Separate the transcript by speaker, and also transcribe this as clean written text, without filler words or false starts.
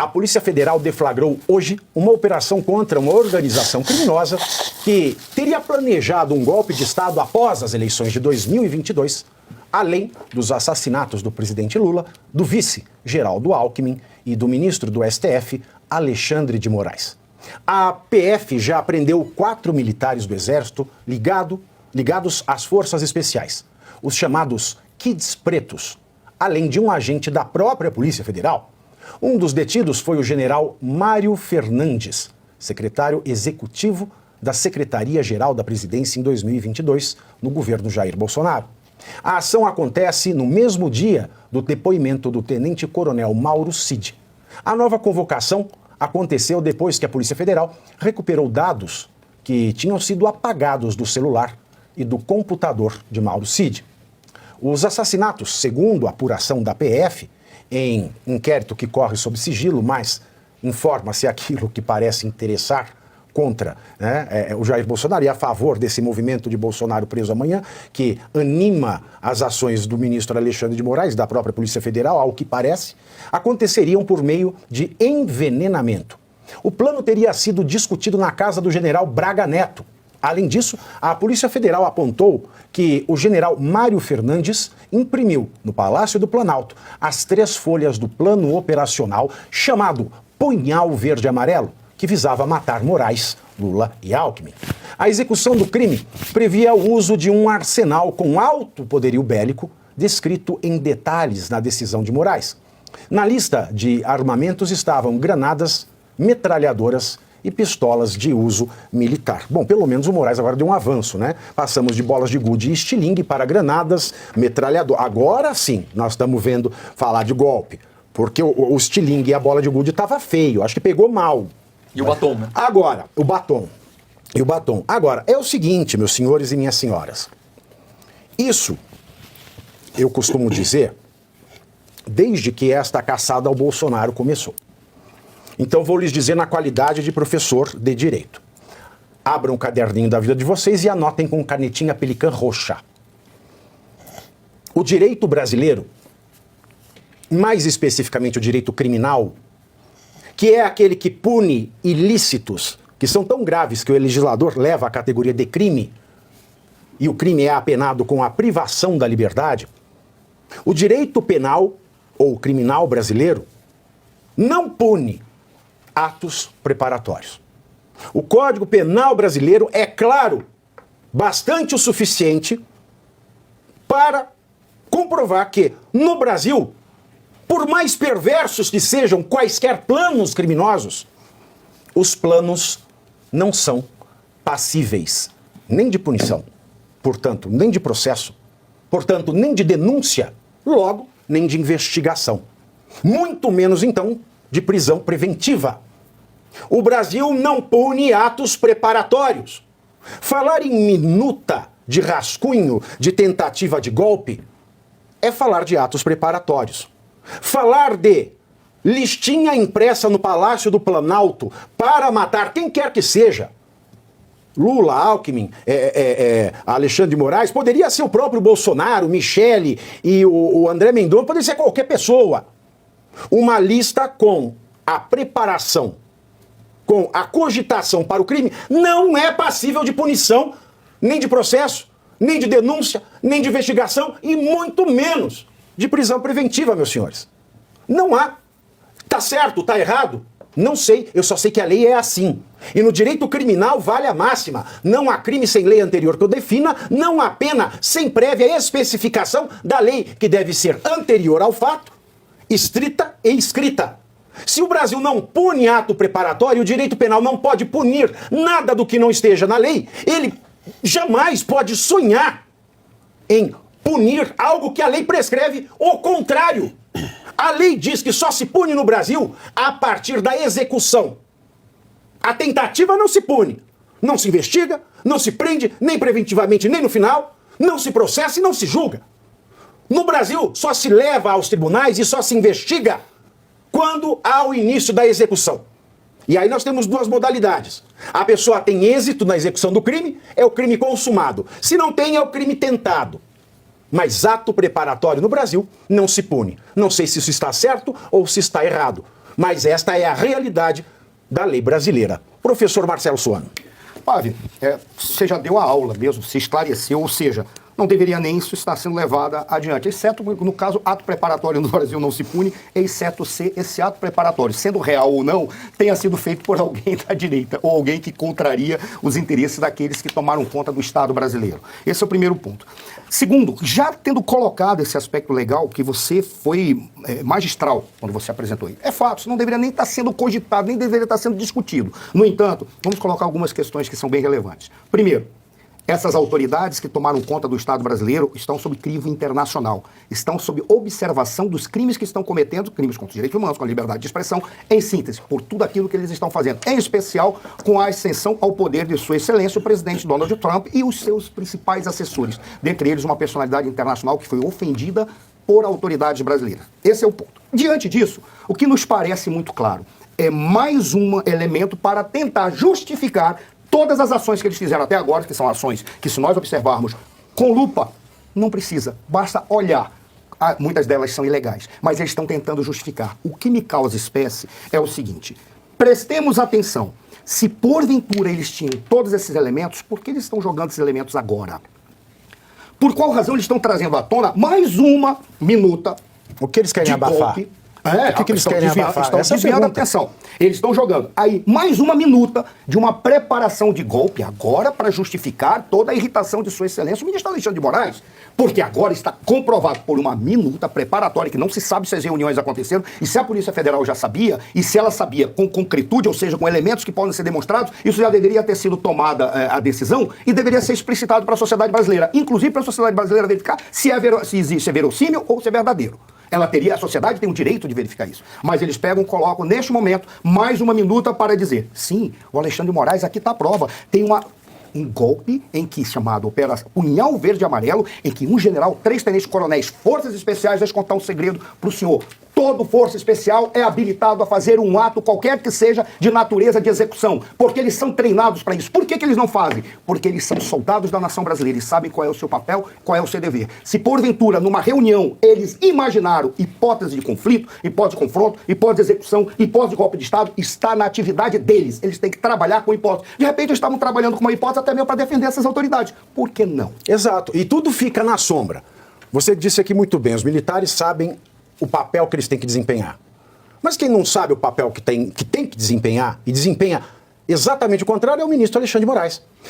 Speaker 1: A Polícia Federal deflagrou hoje uma operação contra uma organização criminosa que teria planejado um golpe de Estado após as eleições de 2022, além dos assassinatos do presidente Lula, do vice Geraldo Alckmin e do ministro do STF, Alexandre de Moraes. A PF já apreendeu 4 militares do Exército ligados às forças especiais, os chamados Kids Pretos, além de um agente da própria Polícia Federal. Um dos detidos foi o general Mário Fernandes, secretário executivo da Secretaria-Geral da Presidência em 2022, no governo Jair Bolsonaro. A ação acontece no mesmo dia do depoimento do tenente-coronel Mauro Cid. A nova convocação aconteceu depois que a Polícia Federal recuperou dados que tinham sido apagados do celular e do computador de Mauro Cid. Os assassinatos, segundo a apuração da PF, em inquérito que corre sob sigilo, mas informa-se aquilo que parece interessar contra o Jair Bolsonaro e a favor desse movimento de Bolsonaro preso amanhã, que anima as ações do ministro Alexandre de Moraes, da própria Polícia Federal, ao que parece, aconteceriam por meio de envenenamento. O plano teria sido discutido na casa do general Braga Neto. Além disso, a Polícia Federal apontou que o general Mário Fernandes imprimiu no Palácio do Planalto as 3 folhas do plano operacional chamado Punhal Verde Amarelo, que visava matar Moraes, Lula e Alckmin. A execução do crime previa o uso de um arsenal com alto poderio bélico, descrito em detalhes na decisão de Moraes. Na lista de armamentos estavam granadas, metralhadoras e pistolas de uso militar. Bom, pelo menos o Moraes agora deu um avanço, né? Passamos de bolas de gude e estilingue para granadas, metralhador. Agora sim, nós estamos vendo falar de golpe, porque o estilingue e a bola de gude estava feio, acho que pegou mal.
Speaker 2: E o batom, né?
Speaker 1: Agora, o batom. E o batom. Agora, é o seguinte, meus senhores e minhas senhoras. Isso, eu costumo dizer, desde que esta caçada ao Bolsonaro começou. Então vou lhes dizer na qualidade de professor de direito. Abram o caderninho da vida de vocês e anotem com canetinha Pelican roxa. O direito brasileiro, mais especificamente o direito criminal, que é aquele que pune ilícitos que são tão graves que o legislador leva à categoria de crime, e o crime é apenado com a privação da liberdade, o direito penal ou criminal brasileiro não pune atos preparatórios. O Código Penal brasileiro é claro, bastante o suficiente para comprovar que, no Brasil, por mais perversos que sejam quaisquer planos criminosos, os planos não são passíveis nem de punição, portanto, nem de processo, portanto, nem de denúncia, logo, nem de investigação. Muito menos, então, de prisão preventiva. O Brasil não pune atos preparatórios. Falar em minuta de rascunho de tentativa de golpe é falar de atos preparatórios. Falar de listinha impressa no Palácio do Planalto para matar quem quer que seja, Lula, Alckmin, Alexandre de Moraes, poderia ser o próprio Bolsonaro, Michele e o André Mendonça, poderia ser qualquer pessoa. Uma lista com a preparação, com a cogitação para o crime, não é passível de punição, nem de processo, nem de denúncia, nem de investigação e muito menos de prisão preventiva, meus senhores. Não há. Tá certo, tá errado? Não sei, eu só sei que a lei é assim. E no direito criminal vale a máxima. Não há crime sem lei anterior que o defina, não há pena sem prévia especificação da lei que deve ser anterior ao fato, estrita e escrita. Se o Brasil não pune ato preparatório, o direito penal não pode punir nada do que não esteja na lei, ele jamais pode sonhar em punir algo que a lei prescreve o contrário. A lei diz que só se pune no Brasil a partir da execução. A tentativa não se pune. Não se investiga, não se prende, nem preventivamente, nem no final, não se processa e não se julga. No Brasil, só se leva aos tribunais e só se investiga quando há o início da execução. E aí nós temos 2 modalidades. A pessoa tem êxito na execução do crime, é o crime consumado. Se não tem, é o crime tentado. Mas ato preparatório no Brasil não se pune. Não sei se isso está certo ou se está errado. Mas esta é a realidade da lei brasileira. Professor Marcelo Soano.
Speaker 2: Pave, você já deu a aula mesmo, se esclareceu, ou seja, não deveria nem isso estar sendo levada adiante, exceto, no caso, ato preparatório no Brasil não se pune, exceto se esse ato preparatório, sendo real ou não, tenha sido feito por alguém da direita, ou alguém que contraria os interesses daqueles que tomaram conta do Estado brasileiro. Esse é o primeiro ponto. Segundo, já tendo colocado esse aspecto legal, que você foi magistral quando você apresentou aí, é fato, isso não deveria nem estar sendo cogitado, nem deveria estar sendo discutido. No entanto, vamos colocar algumas questões que são bem relevantes. Primeiro, essas autoridades que tomaram conta do Estado brasileiro estão sob crivo internacional, estão sob observação dos crimes que estão cometendo, crimes contra os direitos humanos, com a liberdade de expressão, em síntese, por tudo aquilo que eles estão fazendo, em especial com a ascensão ao poder de Sua Excelência, o presidente Donald Trump e os seus principais assessores, dentre eles uma personalidade internacional que foi ofendida por autoridades brasileiras. Esse é o ponto. Diante disso, o que nos parece muito claro é mais um elemento para tentar justificar todas as ações que eles fizeram até agora, que são ações que, se nós observarmos com lupa, não precisa, basta olhar. Muitas delas são ilegais, mas eles estão tentando justificar. O que me causa espécie é o seguinte: prestemos atenção. Se porventura eles tinham todos esses elementos, por que eles estão jogando esses elementos agora? Por qual razão eles estão trazendo à tona mais uma minuta?
Speaker 1: O que eles querem abafar?
Speaker 2: Golpe?
Speaker 1: O que eles querem abafar?
Speaker 2: Estão desviando a atenção. Eles estão jogando aí mais uma minuta de uma preparação de golpe agora para justificar toda a irritação de Sua Excelência, o ministro Alexandre de Moraes. Porque agora está comprovado por uma minuta preparatória, que não se sabe se as reuniões aconteceram, e se a Polícia Federal já sabia, e se ela sabia com concretude, ou seja, com elementos que podem ser demonstrados, isso já deveria ter sido tomada a decisão e deveria ser explicitado para a sociedade brasileira, inclusive para a sociedade brasileira verificar se existe verossímil ou se é verdadeiro. A sociedade tem o direito de verificar isso. Mas eles pegam e colocam, neste momento, mais uma minuta para dizer: sim, o Alexandre de Moraes, aqui está a prova. Tem um golpe em que, chamado Operação Punhal Verde e Amarelo, em que um general, 3 tenentes-coronéis, forças especiais, deixa eu contar um segredo para o senhor. Todo força especial é habilitado a fazer um ato, qualquer que seja, de natureza de execução, porque eles são treinados para isso. Por que eles não fazem? Porque eles são soldados da nação brasileira e sabem qual é o seu papel, qual é o seu dever. Se porventura, numa reunião, eles imaginaram hipótese de conflito, hipótese de confronto, hipótese de execução, hipótese de golpe de Estado, está na atividade deles. Eles têm que trabalhar com hipótese. De repente, eles estavam trabalhando com uma hipótese até mesmo para defender essas autoridades. Por que não?
Speaker 1: Exato. E tudo fica na sombra. Você disse aqui muito bem, os militares sabem o papel que eles têm que desempenhar. Mas quem não sabe o papel que tem que desempenhar, e desempenha exatamente o contrário, é o ministro Alexandre de Moraes.